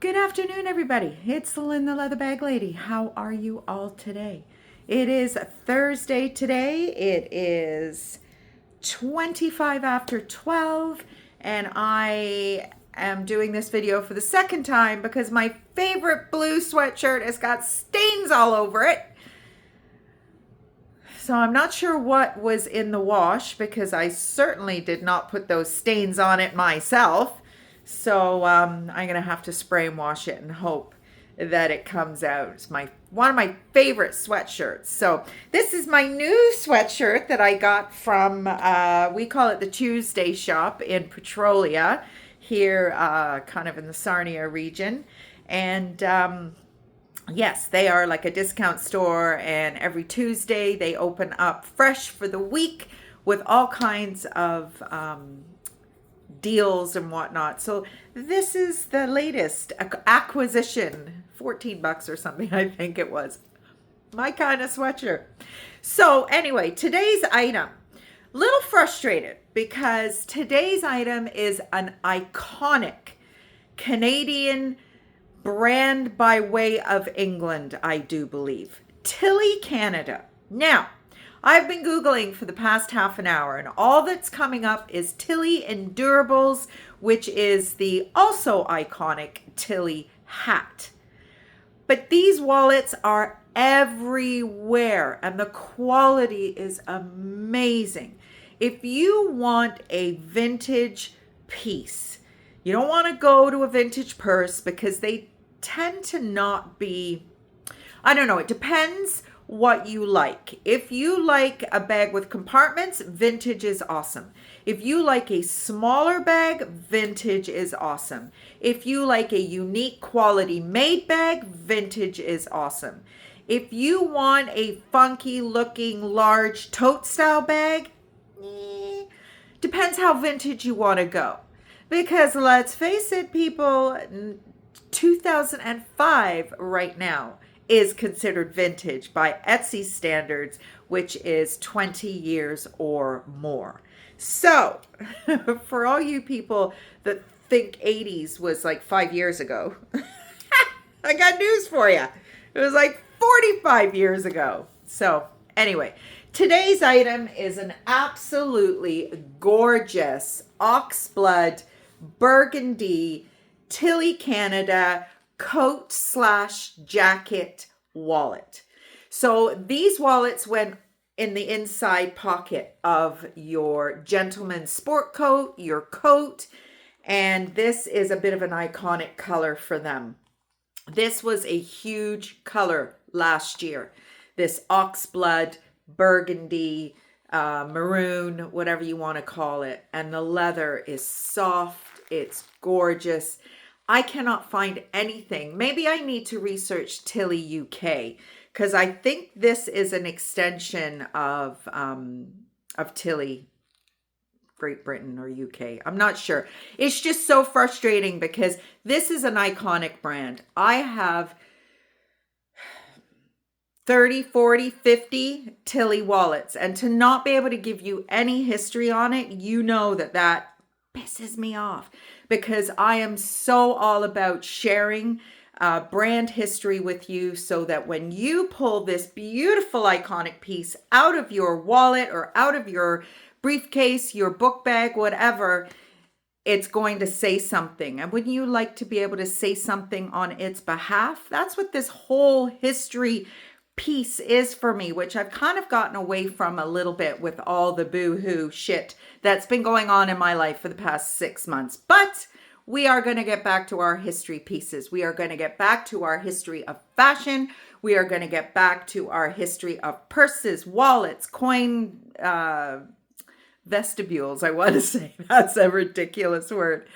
Good afternoon, everybody. It's Lynn, the Leather Bag Lady. How are you all today? It is Thursday today. It is 25 after 12, and I am doing this video for the second time because my favorite blue sweatshirt has got stains all over it. So I'm not sure what was in the wash because I certainly did not put those stains on it myself. So I'm going to have to spray and wash it and hope that it comes out. It's one of my favorite sweatshirts. So this is my new sweatshirt that I got from, we call it the Tuesday shop in Petrolia here, kind of in the Sarnia region. And yes, they are like a discount store, and every Tuesday they open up fresh for the week with all kinds of deals and whatnot. So this is the latest acquisition, 14 bucks or something, I think it was. My kind of sweatshirt. So anyway, today's item, little frustrated because today's item is an iconic Canadian brand by way of England, I do believe. Tilley Canada. Now, I've been Googling for the past half an hour, and all that's coming up is Tilley Endurables, which is the also iconic Tilley hat. But these wallets are everywhere, and the quality is amazing. If you want a vintage piece, you don't want to go to a vintage purse because they tend to not be, I don't know, it depends what you like. If you like a bag with compartments, vintage is awesome. If you like a smaller bag, vintage is awesome. If you like a unique quality made bag, vintage is awesome. If you want a funky looking large tote style bag, depends how vintage you want to go. Because let's face it, people, 2005 right now is considered vintage by Etsy standards, which is 20 years or more. So for all you people that think 80s was like 5 years ago, I got news for you. It was like 45 years ago. So anyway, today's item is an absolutely gorgeous oxblood burgundy Tilley Canada coat/jacket wallet. So these wallets went in the inside pocket of your gentleman's sport coat, your coat, and this is a bit of an iconic color for them. This was a huge color last year. This oxblood, burgundy, maroon, whatever you want to call it. And the leather is soft. It's gorgeous. I cannot find anything. Maybe I need to research Tilley UK because I think this is an extension of Tilley Great Britain or UK. I'm not sure. It's just so frustrating because this is an iconic brand. I have 30, 40, 50 Tilley wallets, and to not be able to give you any history on it, you know that pisses me off because I am so all about sharing brand history with you so that when you pull this beautiful iconic piece out of your wallet or out of your briefcase, your book bag, whatever, it's going to say something. And wouldn't you like to be able to say something on its behalf? That's what this whole history piece is for me, which I've kind of gotten away from a little bit with all the boo-hoo shit that's been going on in my life for the past 6 months. But we are going to get back to our history pieces. We are going to get back to our history of fashion. We are going to get back to our history of purses, wallets, coin, vestibules, I want to say. That's a ridiculous word.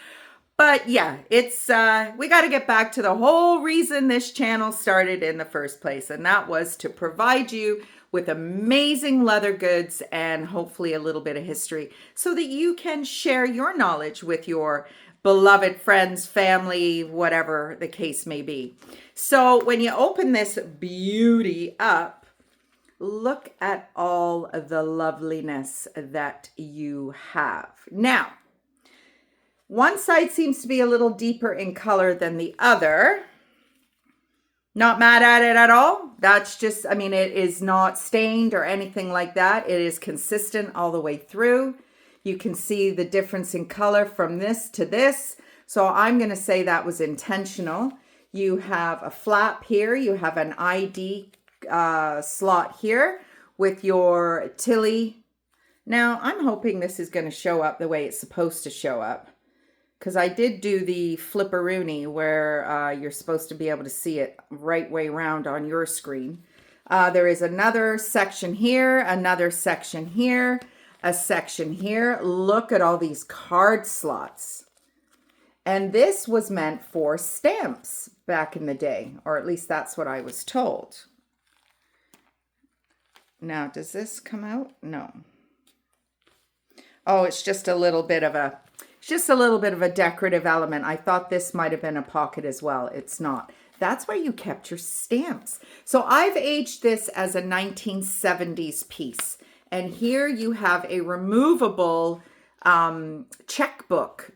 But yeah, it's we got to get back to the whole reason this channel started in the first place, and that was to provide you with amazing leather goods and hopefully a little bit of history so that you can share your knowledge with your beloved friends, family, whatever the case may be. So when you open this beauty up, look at all the loveliness that you have. Now, One side seems to be a little deeper in color than the other. Not mad at it at all. That's just, I mean, it is not stained or anything like that. It is consistent all the way through. You can see the difference in color from this to this. So I'm going to say that was intentional. You have a flap here. You have an ID slot here with your Tilley. Now, I'm hoping this is going to show up the way it's supposed to show up, because I did do the flipperoonie where you're supposed to be able to see it right way around on your screen. There is another section here, another section here, a section here. Look at all these card slots. And this was meant for stamps back in the day, or at least that's what I was told. Now, does this come out? No. Oh, it's just a little bit of a decorative element. I thought this might have been a pocket as well. It's not. That's where you kept your stamps. So I've aged this as a 1970s piece. And here you have a removable checkbook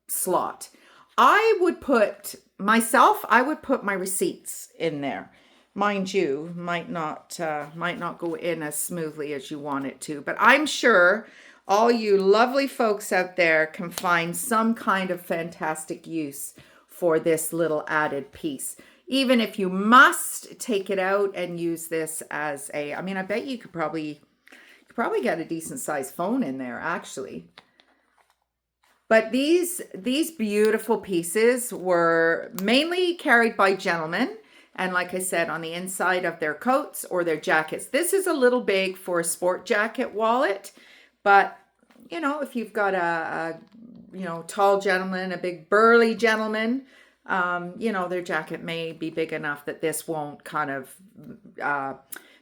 slot. I would put my receipts in there. Mind you, might not go in as smoothly as you want it to, but I'm sure all you lovely folks out there can find some kind of fantastic use for this little added piece. Even if you must take it out and use this as I bet you could probably get a decent sized phone in there actually. But these beautiful pieces were mainly carried by gentlemen. And like I said, on the inside of their coats or their jackets. This is a little big for a sport jacket wallet. But, you know, if you've got a tall gentleman, a big burly gentleman, their jacket may be big enough that this won't kind of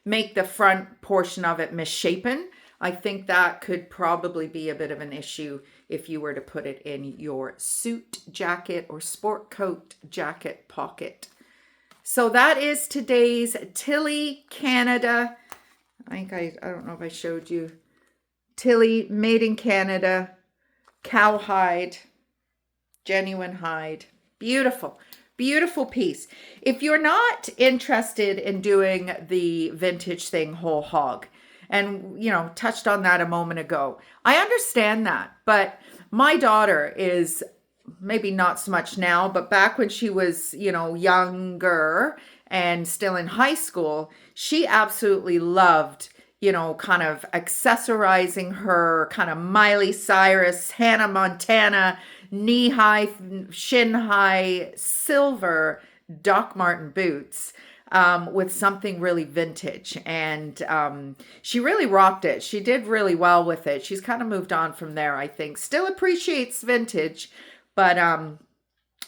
make the front portion of it misshapen. I think that could probably be a bit of an issue if you were to put it in your suit jacket or sport coat jacket pocket. So that is today's Tilley Canada. I don't know if I showed you. Tilley, made in Canada, cowhide, genuine hide. Beautiful, beautiful piece. If you're not interested in doing the vintage thing whole hog, and, touched on that a moment ago, I understand that. But my daughter is, maybe not so much now, but back when she was, younger and still in high school, she absolutely loved, kind of accessorizing her kind of Miley Cyrus, Hannah Montana, knee-high, shin-high, silver Doc Marten boots with something really vintage. And she really rocked it. She did really well with it. She's kind of moved on from there, I think. Still appreciates vintage, but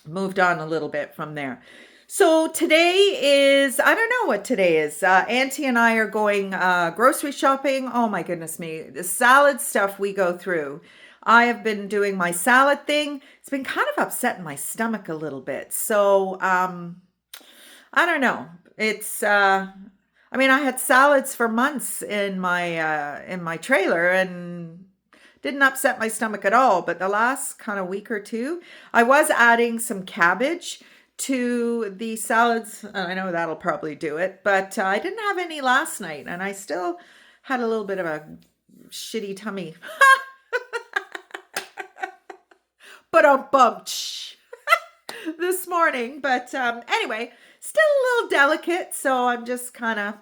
moved on a little bit from there. So today is, I don't know what today is. Auntie and I are going grocery shopping. Oh my goodness me. The salad stuff we go through. I have been doing my salad thing. It's been kind of upsetting my stomach a little bit. So I don't know. It's, I had salads for months in my trailer and didn't upset my stomach at all. But the last kind of week or two, I was adding some cabbage to the salads. I know that'll probably do it, but I didn't have any last night and I still had a little bit of a shitty tummy. But a bunch this morning. But anyway, still a little delicate. So I'm just kind of,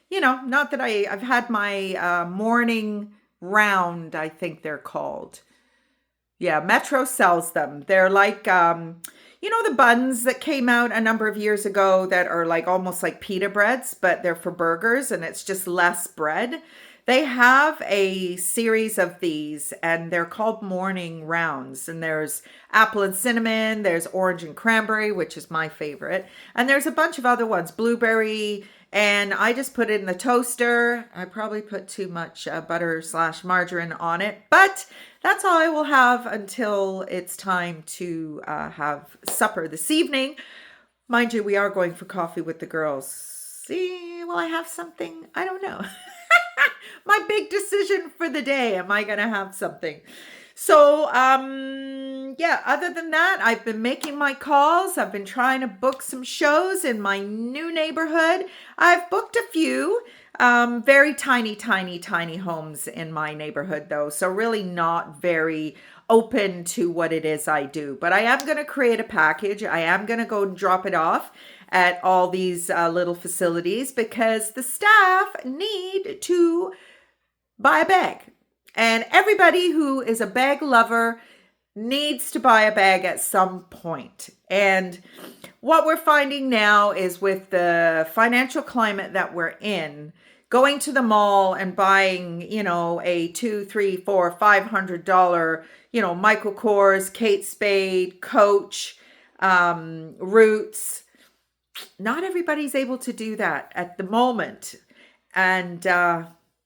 not that I've had my morning round, I think they're called. Yeah, Metro sells them. They're like, the buns that came out a number of years ago that are like almost like pita breads, but they're for burgers and it's just less bread. They have a series of these and they're called morning rounds. And there's apple and cinnamon, there's orange and cranberry, which is my favorite. And there's a bunch of other ones, blueberry, and I just put it in the toaster. I probably put too much butter/margarine on it, but that's all I will have until it's time to have supper this evening. Mind you, we are going for coffee with the girls. See, will I have something? I don't know. My big decision for the day. Am I going to have something? So, yeah, other than that, I've been making my calls. I've been trying to book some shows in my new neighborhood. I've booked a few, very tiny, tiny, tiny homes in my neighborhood, though. So, really not very open to what it is I do. But I am going to create a package. I am going to go and drop it off at all these little facilities because the staff need to buy a bag. And everybody who is a bag lover needs to buy a bag at some point. And what we're finding now is with the financial climate that we're in, going to the mall and buying, a $200, $300, $400, $500, Michael Kors, Kate Spade, Coach, Roots. Not everybody's able to do that at the moment. And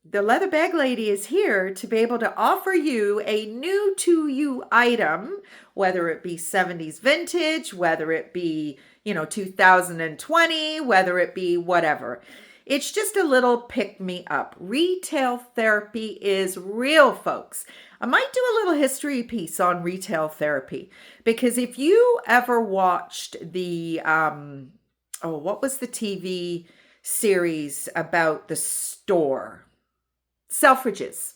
the Leather Bag Lady is here to be able to offer you a new to you item, whether it be 70s vintage, whether it be, 2020, whether it be whatever. It's just a little pick me up. Retail therapy is real, folks. I might do a little history piece on retail therapy because if you ever watched the, what was the TV series about the store? Selfridges.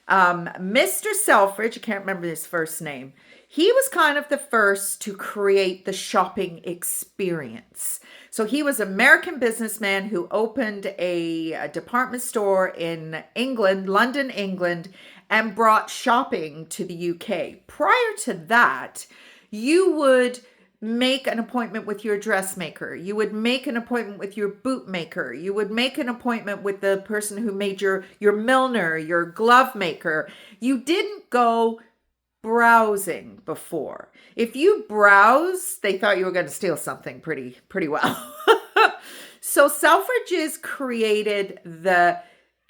Mr. Selfridge, I can't remember his first name. He was kind of the first to create the shopping experience. So he was an American businessman who opened a department store in England, London, England, and brought shopping to the UK. Prior to that, you would make an appointment with your dressmaker. You would make an appointment with your bootmaker. You would make an appointment with the person who made your milliner, your glove maker. You didn't go browsing before. If you browse, they thought you were going to steal something pretty well. So Selfridges created the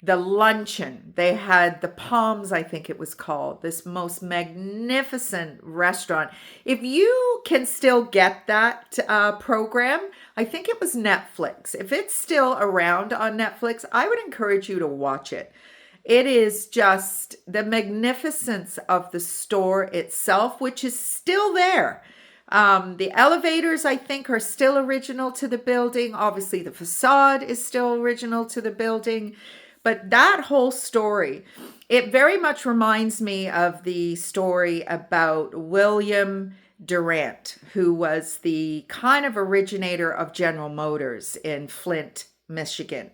luncheon. They had the Palms, I think it was called, this most magnificent restaurant. If you can still get that program, I think it was Netflix. If it's still around on Netflix, I would encourage you to watch it. It is just the magnificence of the store itself, which is still there. The elevators, I think, are still original to the building. Obviously, the facade is still original to the building. But that whole story, it very much reminds me of the story about William Durant, who was the kind of originator of General Motors in Flint, Michigan.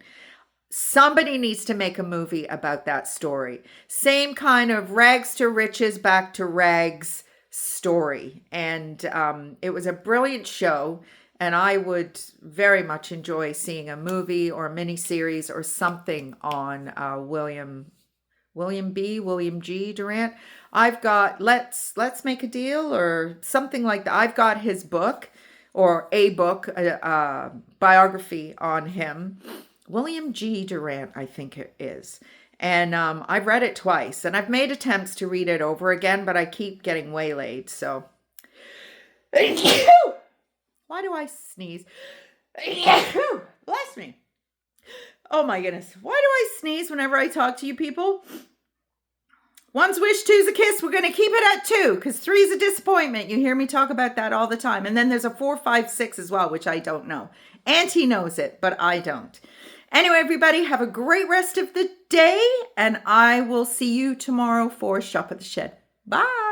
Somebody needs to make a movie about that story. Same kind of rags to riches, back to rags story. And it was a brilliant show. And I would very much enjoy seeing a movie or a miniseries or something on William G. Durant. I've got Let's Make a Deal or something like that. I've got his book or a book, biography on him. William G. Durant, I think it is. And I've read it twice and I've made attempts to read it over again, but I keep getting waylaid. So why do I sneeze? Bless me. Oh my goodness. Why do I sneeze whenever I talk to you people? One's wish, two's a kiss. We're going to keep it at 2 because 3 is a disappointment. You hear me talk about that all the time. And then there's a 4, 5, 6 as well, which I don't know. Auntie knows it, but I don't. Anyway, everybody, have a great rest of the day. And I will see you tomorrow for Shop at the Shed. Bye.